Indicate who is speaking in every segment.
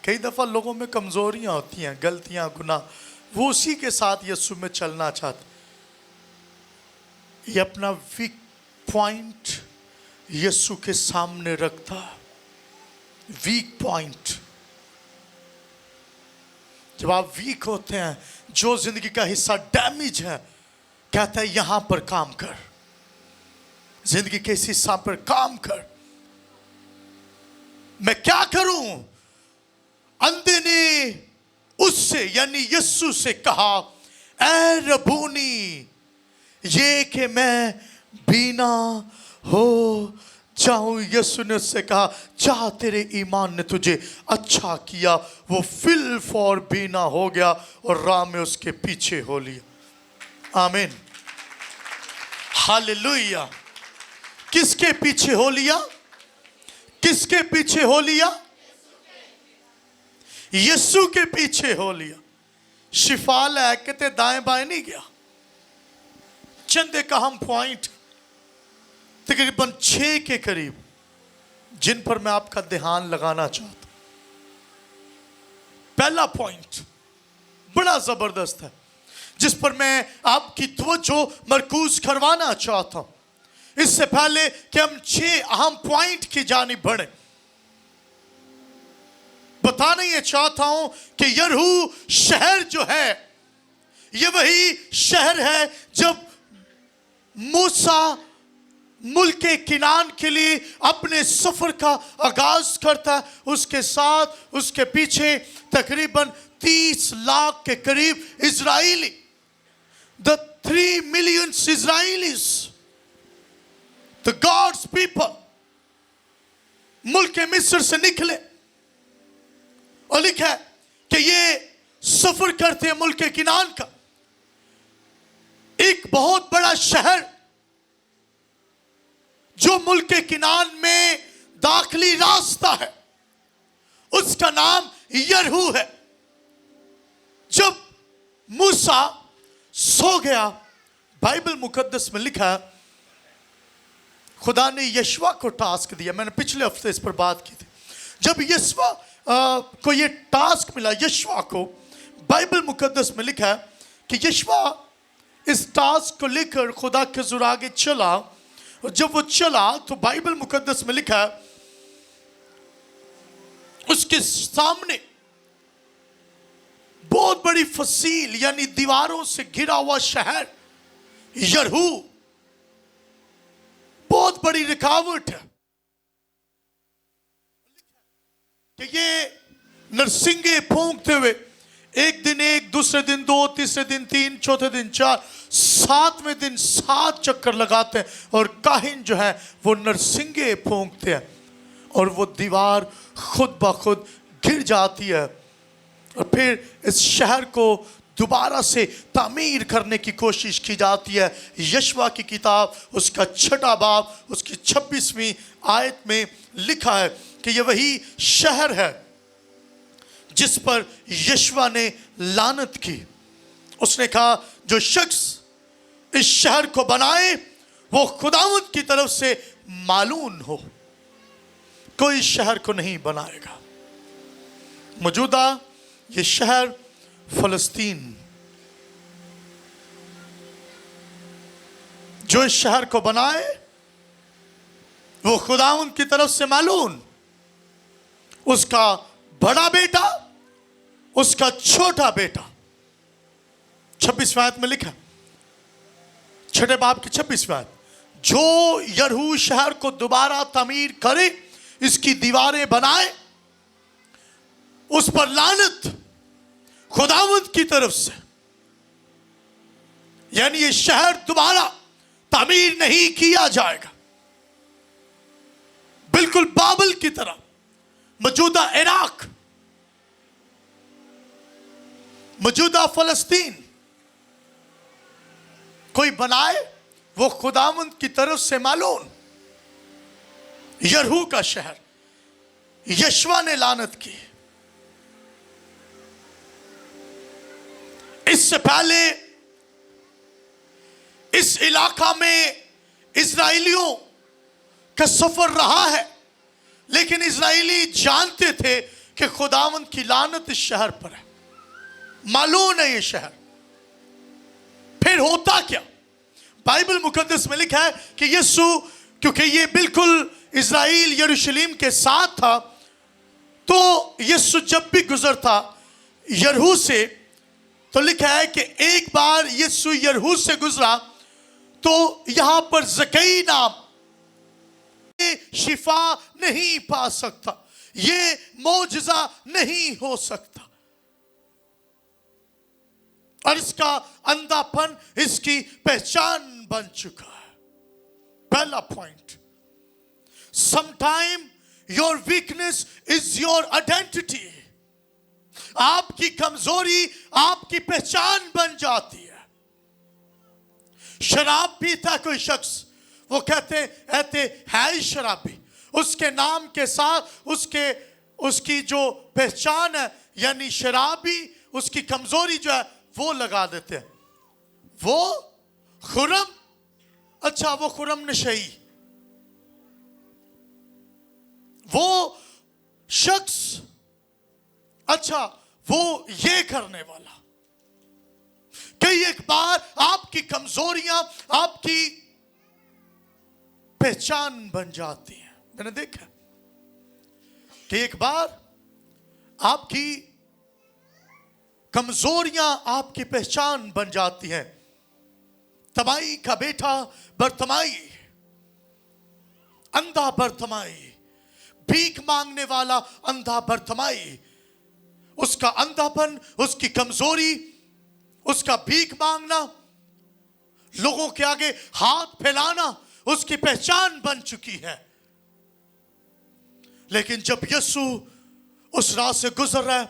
Speaker 1: کئی دفعہ لوگوں میں کمزوریاں ہوتی ہیں, غلطیاں, گناہ, وہ اسی کے ساتھ یسوع میں چلنا چاہتے. یہ اپنا ویک پوائنٹ یسوع کے سامنے رکھتا. Weak point. جب آپ ویک ہوتے ہیں, جو زندگی کا حصہ ڈیمیج ہے, کہتا ہے یہاں پر کام کر, زندگی کے اس حصہ پر کام کر. میں کیا کروں؟ اندھے نے اس سے یعنی یسوع سے کہا, اے ربونی, یہ کہ میں بینا ہو جاؤں. یسوع نے اس سے کہا, جا, تیرے ایمان نے تجھے اچھا کیا. وہ فل فور بینا ہو گیا اور راہ میں اس کے پیچھے ہو لیا. آمین, ہاللویا. کس کے پیچھے ہو لیا؟ کس کے پیچھے ہو لیا؟ یسوع کے پیچھے ہو لیا. شفا لے کے تے دائیں بائیں نہیں گیا. چند ایک اہم پوائنٹ تقریباً 6 کے قریب جن پر میں آپ کا دھیان لگانا چاہتا ہوں. پہلا پوائنٹ بڑا زبردست ہے جس پر میں آپ کی توجہ مرکوز کروانا چاہتا ہوں. اس سے پہلے کہ ہم 6 اہم پوائنٹ کی جانب بڑھیں, بتانا یہ چاہتا ہوں کہ یرہو شہر جو ہے یہ وہی شہر ہے جب موسیٰ ملک کنعان کے لیے اپنے سفر کا آغاز کرتا ہے. اس کے ساتھ اس کے پیچھے تقریباً 30 لاکھ کے قریب اسرائیلی, the 3 million Israelis, the God's people, ملک مصر سے نکلے. اور لکھا ہے کہ یہ سفر کرتے ہیں ملک کنعان کا. ایک بہت بڑا شہر جو ملک کنعان میں داخلی راستہ ہے, اس کا نام یرہو ہے. جب موسیٰ سو گیا, بائبل مقدس میں لکھا ہے خدا نے یشوع کو ٹاسک دیا. میں نے پچھلے ہفتے اس پر بات کی تھی. جب یشوع کو یہ ٹاسک ملا, یشوع کو, بائبل مقدس میں لکھا ہے کہ یشوع اس ٹاسک کو لے کر خدا کے حضور آگے چلا. اور جب وہ چلا تو بائبل مقدس میں لکھا ہے اس کے سامنے بہت بڑی فصیل یعنی دیواروں سے گھرا ہوا شہر یرہو بہت بڑی رکاوٹ ہے کہ یہ نرسنگے پھونکتے ہوئے ایک دن ایک, دوسرے دن 2, تیسرے دن 3, چوتھے دن 4, 7ویں دن 7 چکر لگاتے ہیں. اور کاہن جو ہے وہ نرسنگے پھونکتے ہیں اور وہ دیوار خود بخود گر جاتی ہے. اور پھر اس شہر کو دوبارہ سے تعمیر کرنے کی کوشش کی جاتی ہے. یشوع کی کتاب اس کا 6 باب اس کی 26ویں آیت میں لکھا ہے کہ یہ وہی شہر ہے جس پر یشوع نے لعنت کی. اس نے کہا جو شخص اس شہر کو بنائے وہ خداوند کی طرف سے معلوم ہو, کوئی شہر کو نہیں بنائے گا. موجودہ یہ شہر فلسطین, جو اس شہر کو بنائے وہ خداوند کی طرف سے معلوم, اس کا بڑا بیٹا, اس کا چھوٹا بیٹا. 26ویں آیت میں لکھا, 6 باب کی 26ویں آیت, جو یرہو شہر کو دوبارہ تعمیر کرے, اس کی دیواریں بنائے, اس پر لعنت خداوند کی طرف سے. یعنی یہ شہر دوبارہ تعمیر نہیں کیا جائے گا. بالکل بابل کی طرح موجودہ عراق, موجودہ فلسطین کوئی بنائے وہ خداوند کی طرف سے معلوم. یرہو کا شہر یشوع نے لعنت کی. اس سے پہلے اس علاقہ میں اسرائیلیوں کا سفر رہا ہے, لیکن اسرائیلی جانتے تھے کہ خداوند کی لعنت اس شہر پر ہے، مالون ہے یہ شہر۔ پھر ہوتا کیا؟ بائبل مقدس میں لکھا ہے کہ یسوع کیونکہ یہ بالکل اسرائیل یروشلم کے ساتھ تھا، تو یسوع جب بھی گزرتا یریحو سے، تو لکھا ہے کہ ایک بار یسوع یریحو سے گزرا تو یہاں پر زکئی نام یہ شفا نہیں پا سکتا، یہ معجزہ نہیں ہو سکتا، اور اس کا اندھا پن اس کی پہچان بن چکا ہے۔ پہلا point, sometime your weakness is your identity۔ آپ کی کمزوری آپ کی پہچان بن جاتی ہے۔ شراب پیتا کوئی شخص، وہ کہتے ہے ہی شرابی، اس کے نام کے ساتھ اس کی جو پہچان ہے یعنی شرابی، اس کی کمزوری جو ہے وہ لگا دیتے ہیں۔ وہ خرم، اچھا وہ خرم نشئی، وہ شخص، اچھا وہ یہ کرنے والا۔ کئی ایک بار آپ کی کمزوریاں آپ کی پہچان بن جاتی ہیں۔ میں نے دیکھا کہ ایک بار آپ کی کمزوریاں آپ کی پہچان بن جاتی ہیں۔ تمائی کا بیٹا برتمائی، اندھا برتمائی، بھیک مانگنے والا اندھا برتمائی، اس کا اندھا پن، اس کی کمزوری، اس کا بھیک مانگنا، لوگوں کے آگے ہاتھ پھیلانا اس کی پہچان بن چکی ہے۔ لیکن جب یسوع اس راہ سے گزر رہا ہے،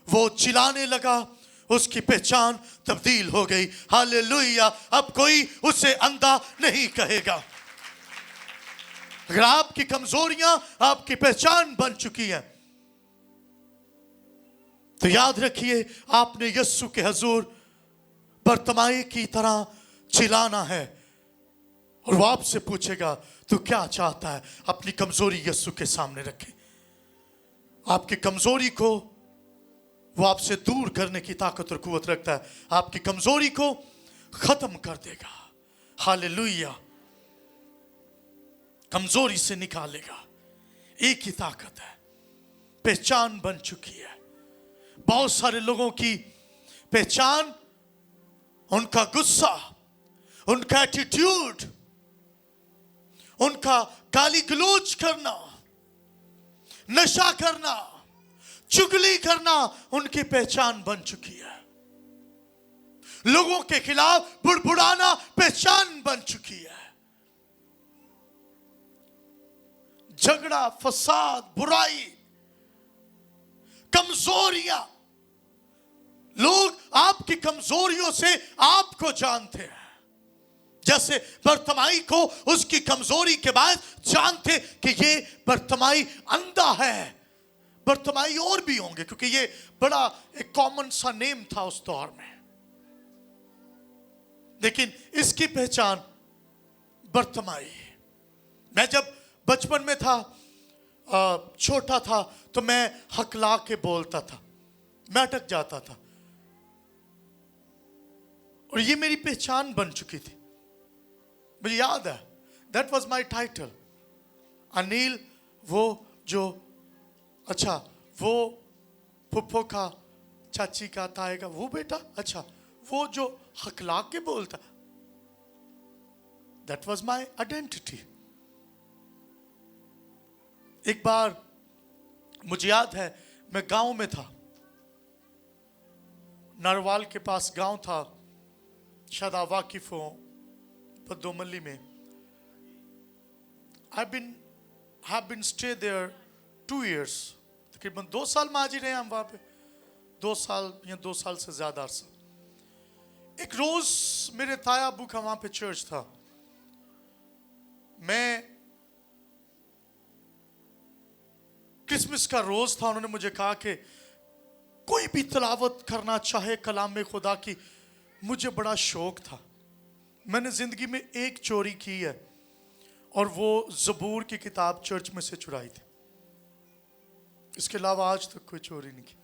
Speaker 1: وہ چلانے لگا، اس کی پہچان تبدیل ہو گئی۔ ہاللیلویہ! اب کوئی اسے اندھا نہیں کہے گا۔ اگر آپ کی کمزوریاں آپ کی پہچان بن چکی ہیں تو یاد رکھیے آپ نے یسوع کے حضور برتمائی کی طرح چلانا ہے، اور وہ آپ سے پوچھے گا تو کیا چاہتا ہے؟ اپنی کمزوری یسوع کے سامنے رکھیں۔ آپ کی کمزوری کو وہ آپ سے دور کرنے کی طاقت اور قوت رکھتا ہے، آپ کی کمزوری کو ختم کر دے گا۔ ہاللیلویہ! کمزوری سے نکالے گا، ایک ہی طاقت ہے، پہچان بن چکی ہے۔ بہت سارے لوگوں کی پہچان ان کا غصہ، ان کا ایٹیٹیوڈ، ان کا گالی گلوچ کرنا، نشہ کرنا، چگلی کرنا ان کی پہچان بن چکی ہے۔ لوگوں کے خلاف بڑبڑانا پہچان بن چکی ہے۔ جھگڑا، فساد، برائی، کمزوریاں، لوگ آپ کی کمزوریوں سے آپ کو جانتے ہیں۔ جیسے برتمائی کو اس کی کمزوری کے بعد جانتے کہ یہ برتمائی اندھا ہے۔ برتمائی اور بھی ہوں گے کیونکہ یہ بڑا ایک کامن سا نیم تھا اس دور میں، لیکن اس کی پہچان برتمائی۔ میں جب بچپن میں تھا، چھوٹا تھا، تو میں ہکلا کے بولتا تھا، میں اٹک جاتا تھا، اور یہ میری پہچان بن چکی تھی۔ مجھے یاد ہے that was my title. Anil وہ جو، اچھا وہ پھپھو کا، چاچی کا، تائے کا وہ بیٹا، اچھا وہ جو ہکلا کے بولتا، دیٹ واز مائی آئیڈینٹی۔ ایک بار مجھے یاد ہے میں گاؤں میں تھا، نروال کے پاس گاؤں تھا، شاید آپ واقف ہوں، بدو ملی میں۔ I've been stay there 2 years، تقریباً 2 سال ماجی رہے ہم وہاں پہ، 2 سال یا 2 سال سے زیادہ عرصہ۔ ایک روز میرے تایا ابو کا وہاں پہ چرچ تھا، میں کرسمس کا روز تھا، انہوں نے مجھے کہا کہ کوئی بھی تلاوت کرنا چاہے کلام خدا کی۔ مجھے بڑا شوق تھا، میں نے زندگی میں ایک چوری کی ہے، اور وہ زبور کی کتاب چرچ میں سے چرائی تھی۔ इसके अलावा आज तक कोई चोरी नहीं की,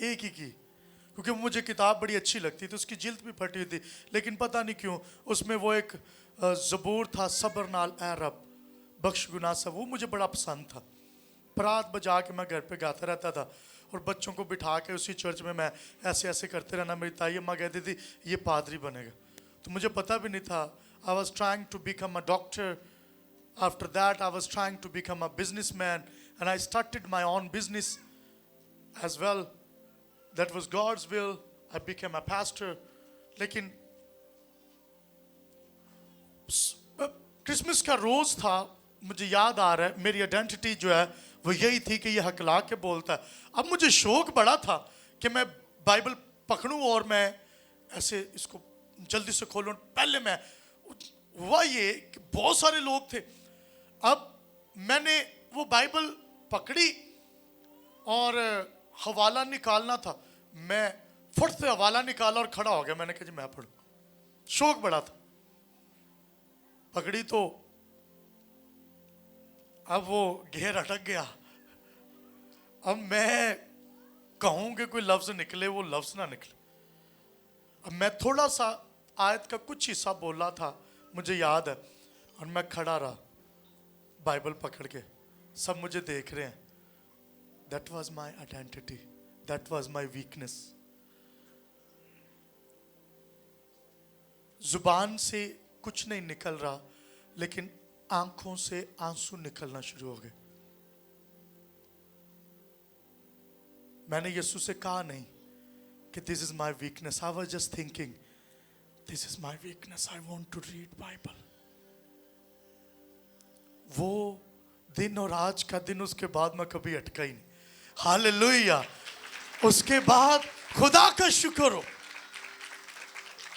Speaker 1: एक ही की, क्योंकि मुझे किताब बड़ी अच्छी लगती थी, उसकी जिल्द भी फटी हुई थी, लेकिन पता नहीं क्यों उसमें वो एक ज़बूर था, सब्र नाल ऐ रब बख्श गुनाह सब, वो मुझे बड़ा पसंद था। परात बजा के मैं घर पे गाता रहता था और बच्चों को बिठा के उसी चर्च में मैं ऐसे ऐसे करते रहना। मेरी ताई अम्मा कहती थी ये पादरी बनेगा, तो मुझे पता भी नहीं था। I was trying to become a doctor, after that I was trying to become a business man and I started my own business as well, that was God's will, I became a pastor. लेकिन Christmas का रोज़ था, मुझे याद आ रहा है मेरी identity जो है वो यही थी कि ये हकला के बोलता है। अब मुझे शौक बड़ा था कि मैं बाइबल पकड़ूं और मैं ऐसे इसको जल्दी से खोलूं। पहले मैं हुआ ये कि बहुत सारे लोग थे, अब मैंने वो बाइबल पकड़ी और हवाला निकालना था, मैं फट से हवाला निकाला और खड़ा हो गया। मैंने कहा जी मैं पढ़ूं, शौक बड़ा था। पकड़ी तो अब वो घेर अटक गया। अब मैं कहूं कि कोई लफ्ज निकले, वो लफ्ज ना निकले। अब मैं थोड़ा सा आयत का कुछ हिस्सा बोला था मुझे याद है, और मैं खड़ा रहा बाइबल पकड़ के, सब मुझे देख रहे हैं। That was my identity, that was my weakness. जुबान से कुछ नहीं निकल रहा, लेकिन आंखों से आंसू निकलना शुरू हो गए। मैंने यीशु से कहा नहीं कि this is my weakness, I was just thinking this is my weakness, I want to read Bible. वो दिन और आज का दिन, उसके बाद मैं कभी अटका ही नहीं। हालेलुया। उसके बाद खुदा का शुक्र हो,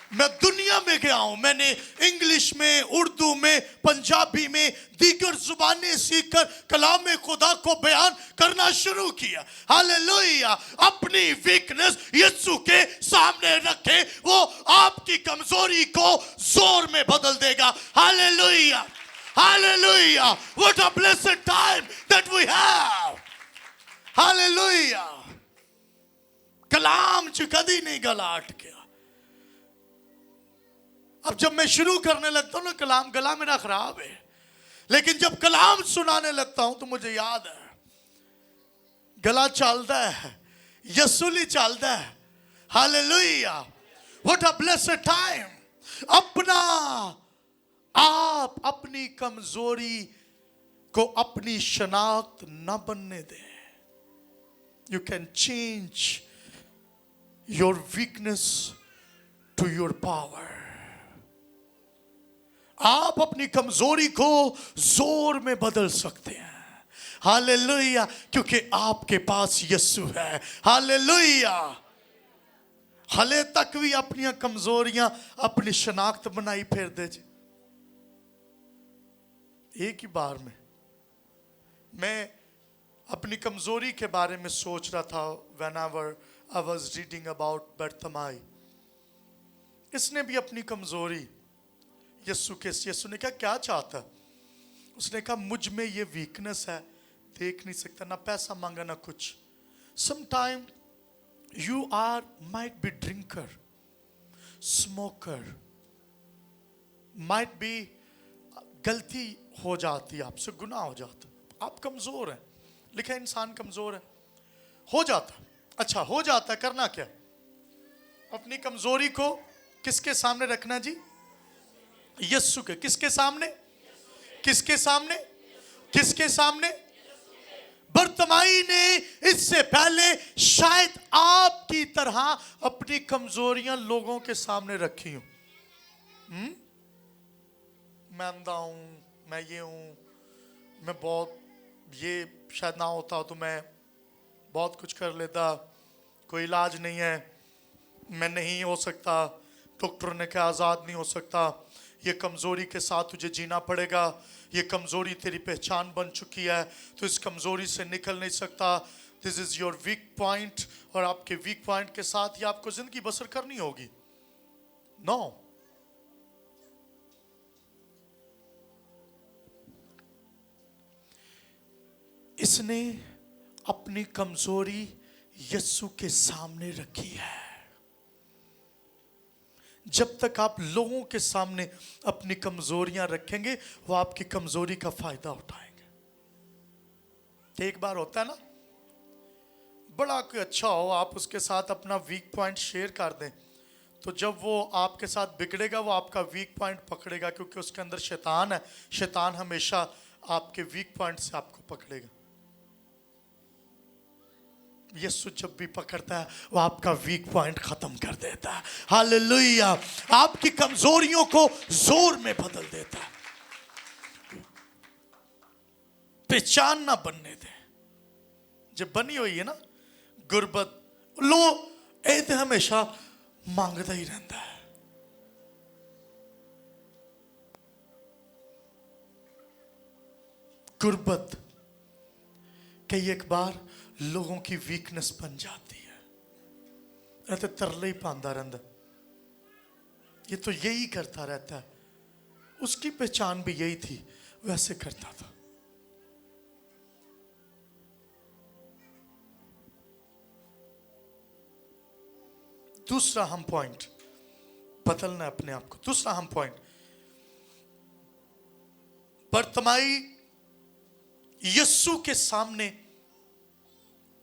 Speaker 1: मैं दुनिया में गया हूं, मैंने इंग्लिश में, उर्दू में, पंजाबी में, दीगर जुबानें सीखकर कलाम खुदा को बयान करना शुरू किया। हालेलुया। अपनी वीकनेस यीशु के सामने रखे, वो आपकी कमजोरी को जोर में बदल देगा। Hallelujah, hallelujah. What a blessed time that we have. Hallelujah. कलाम च कदी नहीं गला अटके। अब जब मैं शुरू करने लगता हूं ना कलाम, गला मेरा खराब है, लेकिन जब कलाम सुनाने लगता हूं तो मुझे याद है गला चलता है, यसूली चलता है। Hallelujah. What a blessed time. अपना आप अपनी कमजोरी को अपनी शनाख्त न बनने दे। You can change your weakness to your power. आप अपनी कमजोरी को जोर में बदल सकते हैं। हालेलुया। क्योंकि आपके पास यीशु है। हालेलुया। हले तक भी अपनी कमजोरियां अपनी शनाख्त बनाई फिर दे। एक ही बार में मैं अपनी कमजोरी के बारे में सोच रहा था। whenever I was reading about बर्तमाई, इसने भी अपनी कमजोरी यीशु ने कहा क्या चाहता? उसने कहा मुझ में ये वीकनेस है, देख नहीं सकता, ना पैसा मांगा ना कुछ। Sometime you are might be drinker, smoker, might be गलती हो जाती, आपसे गुनाह हो जाता, आप कमजोर हैं। लिखा इंसान कमजोर है, हो जाता। अच्छा हो जाता है, करना क्या? अपनी कमजोरी को किसके सामने रखना जी? यीशु के। किसके सामने? किसके सामने? किसके सामने? बर्तमाई ने इससे पहले शायद आपकी तरह अपनी कमजोरियां लोगों के सामने रखी हूं। मैं अंधा हूं, मैं ये हूं, मैं बहुत, ये शायद ना होता तो मैं बहुत कुछ कर लेता, कोई इलाज नहीं है, मैं नहीं हो सकता, डॉक्टर ने कहा आज़ाद नहीं हो सकता, ये कमज़ोरी के साथ तुझे जीना पड़ेगा, ये कमज़ोरी तेरी पहचान बन चुकी है, तो इस कमज़ोरी से निकल नहीं सकता, this is your weak point, और आपके वीक पॉइंट के साथ ही आपको ज़िंदगी बसर करनी होगी। नो, इसने अपनी कमजोरी यीशु के सामने रखी है। जब तक आप लोगों के सामने अपनी कमजोरियां रखेंगे, वो आपकी कमजोरी का फायदा उठाएंगे। एक बार होता है ना, बड़ा कोई अच्छा हो, आप उसके साथ अपना वीक पॉइंट शेयर कर दें, तो जब वो आपके साथ बिगड़ेगा वो आपका वीक पॉइंट पकड़ेगा, क्योंकि उसके अंदर शैतान है। शैतान हमेशा आपके वीक पॉइंट से आपको पकड़ेगा। यीशु जब भी पकड़ता है वो आपका वीक पॉइंट खत्म कर देता है। हालेलुया। आपकी कमजोरियों को जोर में बदल देता है। पहचान ना बनने दे। जब बनी हुई है ना गुरबत, लो ए ते हमेशा मांगता ही रहता है। गुरबत कई एक बार लोगों की वीकनेस बन जाती है। तो तरले ही पांदा रहता, ये तो यही करता रहता है। उसकी पहचान भी यही थी, वैसे करता था। दूसरा हम पॉइंट, बदलना अपने आप को। दूसरा हम पॉइंट, बरतमाई यीशु के सामने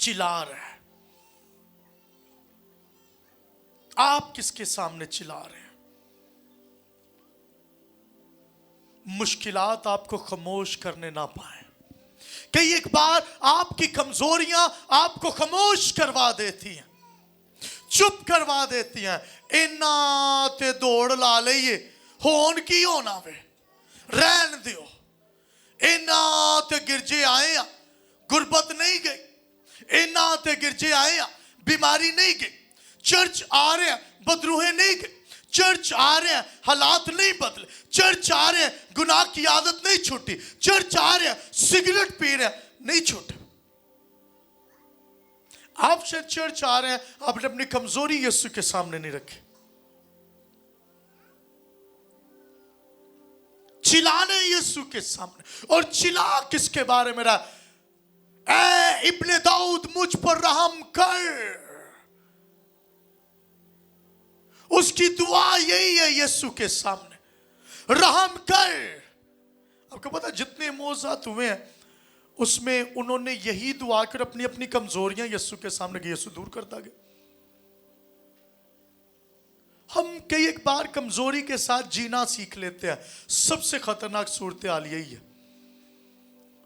Speaker 1: चिल्ला रहा है। आप किसके सामने चिल्ला रहे हैं? मुश्किलात आपको खामोश करने ना पाए। कई एक बार आपकी कमजोरियां आपको खामोश करवा देती हैं, चुप करवा देती हैं। इन्ना ते दौड़ ला लईए, होन की होना वे, रहन दियो। इन्ना ते गिरजे आए हैं, गुरबत नहीं गई। इन्ना ते गिरजे आए हैं, बीमारी नहीं गई। चर्च आ रहे हैं, बदरूहे नहीं गए। चर्च आ रहे हैं, हालात नहीं बदले। चर्च आ रहे हैं, गुनाह की आदत नहीं छूटी। चर्च आ रहे हैं, सिगरेट पी रहे हैं, नहीं छूटे। आप शायद चर्च आ रहे हैं, आपने अपनी कमजोरी यीशु के सामने नहीं रखी। चिल्लाने यीशु के सामने। और चिल्ला किसके बारे में रहा? ऐ इब्ने दाऊद मुझ पर रहम कर। उसकी दुआ यही है यीशु के सामने, रहम कर। आपको पता जितने मोजात हुए हैं उसमें उन्होंने यही दुआ कर अपनी अपनी कमजोरियां यीशु के सामने की, यीशु दूर करता गया। हम कई एक बार कमजोरी के साथ जीना सीख लेते हैं। सबसे खतरनाक सूरत हाल यही है।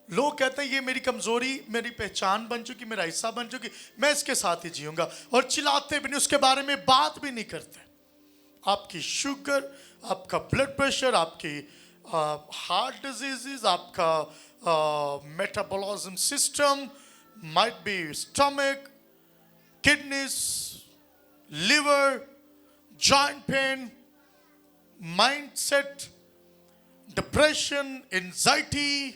Speaker 1: लोग कहते हैं ये मेरी कमजोरी मेरी पहचान बन चुकी, मेरा हिस्सा बन चुकी, मैं इसके साथ ही जीऊंगा। और चिल्लाते भी नहीं, उसके बारे में बात भी नहीं करते। आपकी शुगर, आपका ब्लड प्रेशर, आपकी हार्ट डिजीजेस, आपका metabolism system, might be stomach, kidneys, liver, joint pain, mindset, depression, anxiety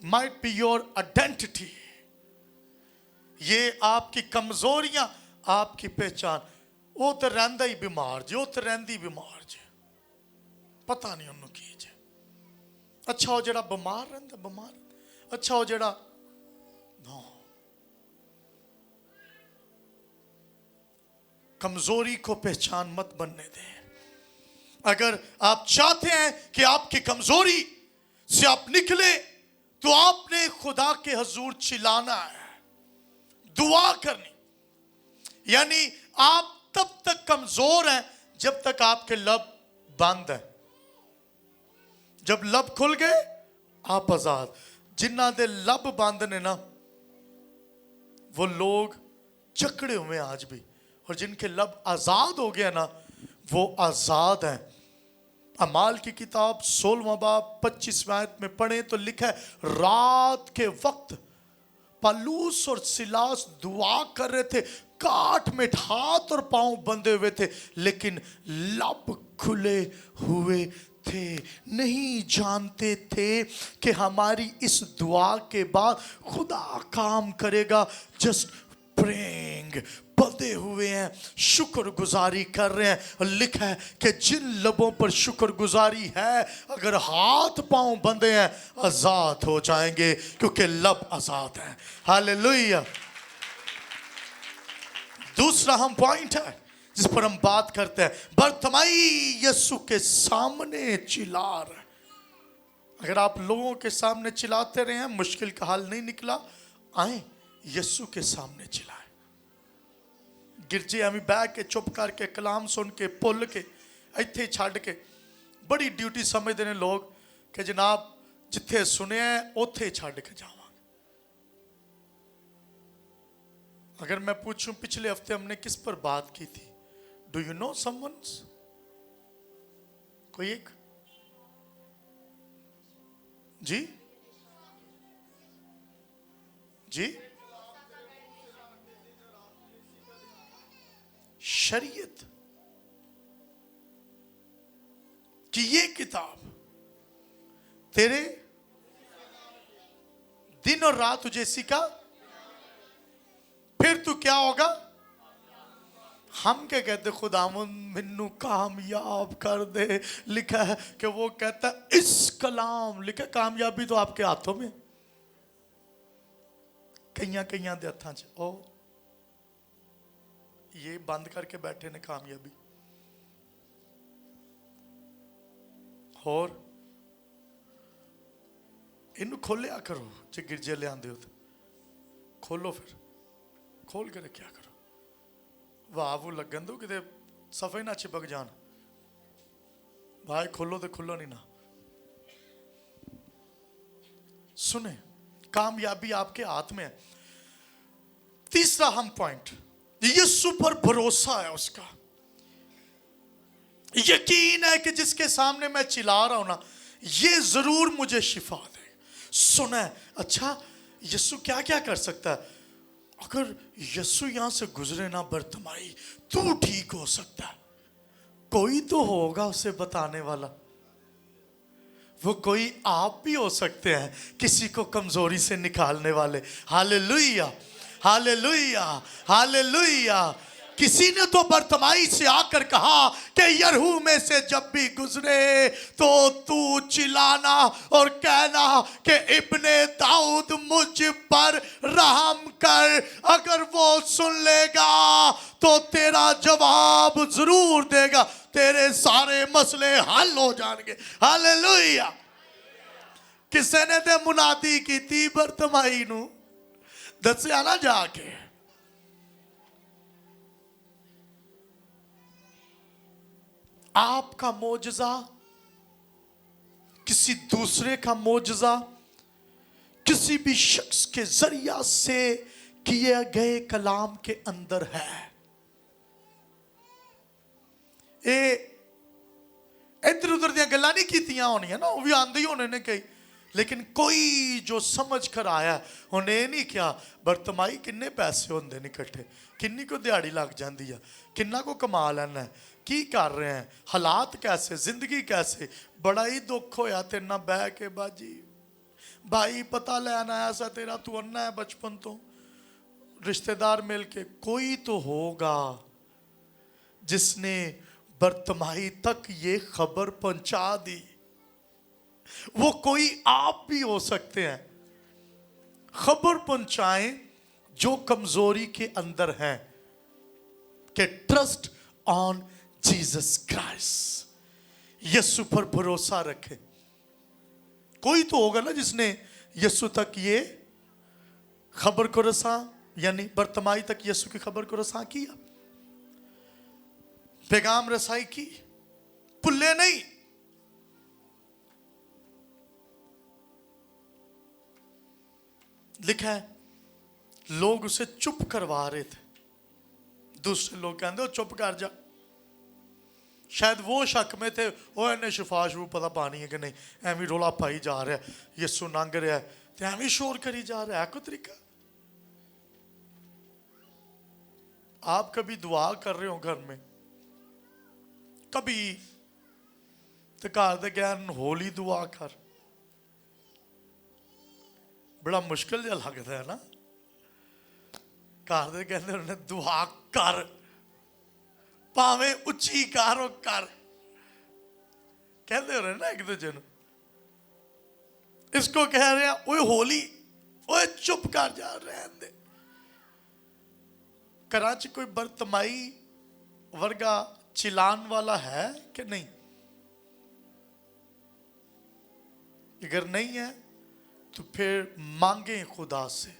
Speaker 1: might be your identity. ये आपकी कमजोरियां, आपकी पहचान। वो तो रहंदा ही बीमार जी, वो तो रहंदी बीमार जी, पता नहीं उन्होंने की जी। अच्छा हो जेड़ा बीमार रहंदा, बीमार। अच्छा हो जेड़ा नो। कमजोरी को पहचान मत बनने दें। अगर आप चाहते हैं कि आपकी कमजोरी से आप निकले, तो आपने खुदा के हजूर चिल्लाना है, दुआ करनी। यानी आप तब तक कमजोर हैं जब तक आपके लब बंद हैं। जब लब खुल गए आप आजाद। जिन्ना दे लब बंद ने ना, वो लोग जकड़े हुए आज भी। और जिनके लब आजाद हो गया ना, वो आजाद हैं। अमाल की किताब 16वां बाब 25वें आयत में पढ़े तो लिखा है, रात के वक्त पलूस और सिलास दुआ कर रहे थे, काट में हाथ और पांव बंधे हुए थे, लेकिन लब खुले हुए थे। नहीं जानते थे कि हमारी इस दुआ के बाद खुदा काम करेगा। जस्ट प्रेइंग, but बंधे हुए हैं, शुक्रगुजारी कर रहे हैं। और लिखा है कि जिन लबों पर शुक्रगुजारी है, अगर हाथ पांव बंधे हैं आजाद हो जाएंगे, क्योंकि लब आजाद हैं। हालेलुया। दूसरा हम पॉइंट है जिस पर हम बात करते हैं, बरतिमाई यीशु के सामने चिल्ला रहा है। अगर आप लोगों के सामने चिल्लाते रहे हैं, मुश्किल का हल नहीं निकला, आए यीशु के सामने चिल्लाए। गिरजे एवं बह के चुप करके कलाम सुन के भुल के इत्थे छड़ के बड़ी ड्यूटी समझते हैं लोग कि जनाब जिथे सुनिया उत्थे छड़ के जावांगे। अगर मैं पूछूं पिछले हफ्ते हमने किस पर बात की थी, डू यू नो समवन? कोई एक जी जी शरीयत कि ये किताब तेरे दिन और रात तुझे सिखा, फिर तू क्या होगा? हम क्या कहते, खुदावंद मैनू कामयाब कर दे। लिखा है कि वो कहता है इस कलाम, लिखा कामयाबी तो आपके हाथों में, कईयां कईयां दे हत्थां च। ओ ये बंद करके बैठे ने कामयाबी। और इनू खोलिया करो, जे गिरजे ले आंदे हो तो खोलो, फिर खोल के रखिया करो। वाह वो लगन दो कि सफे ना चिपक जान। भाई खोलो तो खुलो नहीं ना। सुने, कामयाबी आपके हाथ में है। तीसरा हम पॉइंट, यीशु पर भरोसा है, उसका यकीन है कि जिसके सामने मैं चिल्ला रहा हूं ना, ये जरूर मुझे शिफा दे। सुना है, अच्छा यीशु क्या क्या कर सकता है? अगर यीशु यहां से गुजरे ना बरतिमाई, तू ठीक हो सकता है। कोई तो होगा उसे बताने वाला। वो कोई आप भी हो सकते हैं, किसी को कमजोरी से निकालने वाले। Hallelujah, hallelujah, hallelujah. किसी ने तो बरतिमाई से आकर कहा कि यरहू में से जब भी गुजरे तो तू चिल्लाना और कहना कि इब्ने दाऊद मुझ पर रहम कर। अगर वो सुन लेगा तो तेरा जवाब जरूर देगा, तेरे सारे मसले हल हो जाएंगे। हालेलुया। किसी ने तो मुनादी की थी बरतिमाई नू, दसिया ना जाके। आपका मोजज़ा किसी दूसरे का मोजज़ा किसी भी शख्स के जरिया से किए गए कलाम के अंदर है। ये इधर उधर दियां गल्लां नहीं कीतियां होनियां ना, वो भी आंदे ही होने ने कई, लेकिन कोई जो समझ कर आया उन्हें नहीं क्या बरतिमाई किन्ने पैसे होंदे ने इकट्ठे, किन्नी को दिहाड़ी लग जाती है, किन्ना को कमा लेना है, की कर रहे हैं, हालात कैसे, जिंदगी कैसे। बड़ा ही दुख होया तेरे नाल बह के बाजी, भाई पता लैन आया सा तेरा, तू अन्ना है बचपन तो, रिश्तेदार मिल के। कोई तो होगा जिसने बरतिमाई तक ये खबर पहुंचा दी। वो कोई आप भी हो सकते हैं। खबर पहुंचाएं जो कमजोरी के अंदर है कि ट्रस्ट ऑन जीसस क्राइस्ट, यीशु पर भरोसा रखें। कोई तो होगा ना जिसने यीशु तक ये खबर को रसा, यानी बरतिमाई तक यीशु की खबर को रसा किया, पैगाम रसाई की, भुल्ले नहीं। लिखा है लोग उसे चुप करवा रहे थे, दूसरे लोग कहते हो चुप कर जा। शायद वो शक में थे, वो इन्हें शिफा शू पता पानी है कि नहीं, एवं रोला पाई जा रहा है, यीशु लंघ रहा है तो एवं शोर करी जा रहा है। कोई तरीका? आप कभी दुआ कर रहे हो घर में, कभी तो घर दे गैन होली दुआ कर, बड़ा मुश्किल जहा लगता है ना। ਘਰ ਦੇ ਕਹਿੰਦੇ ਉਹਨੇ ਦੁਆ ਕਰ, ਭਾਵੇਂ ਉੱਚੀ ਕਰ ਉਹ ਕਰ, ਕਹਿੰਦੇ ਹੋ ਨਾ ਇੱਕ ਦੂਜੇ ਨੂੰ। इसको कह रहे हैं ओए होली, ओए चुप कर जा, रहन दे। घरां च कोई बरतमाई वर्गा चिलान वाला है कि नहीं? अगर नहीं है तो फिर मांगे खुदा से।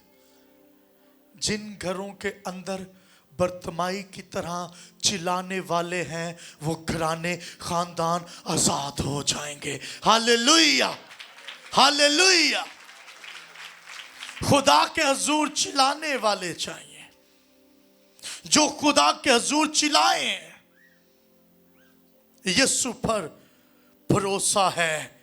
Speaker 1: जिन घरों के अंदर बरतमाई की तरह चिल्लाने वाले हैं वो घराने खानदान आजाद हो जाएंगे। Hallelujah, hallelujah. खुदा के हजूर चिल्लाने वाले चाहिए, जो खुदा के हजूर चिल्लाएं। यीशु पर भरोसा है,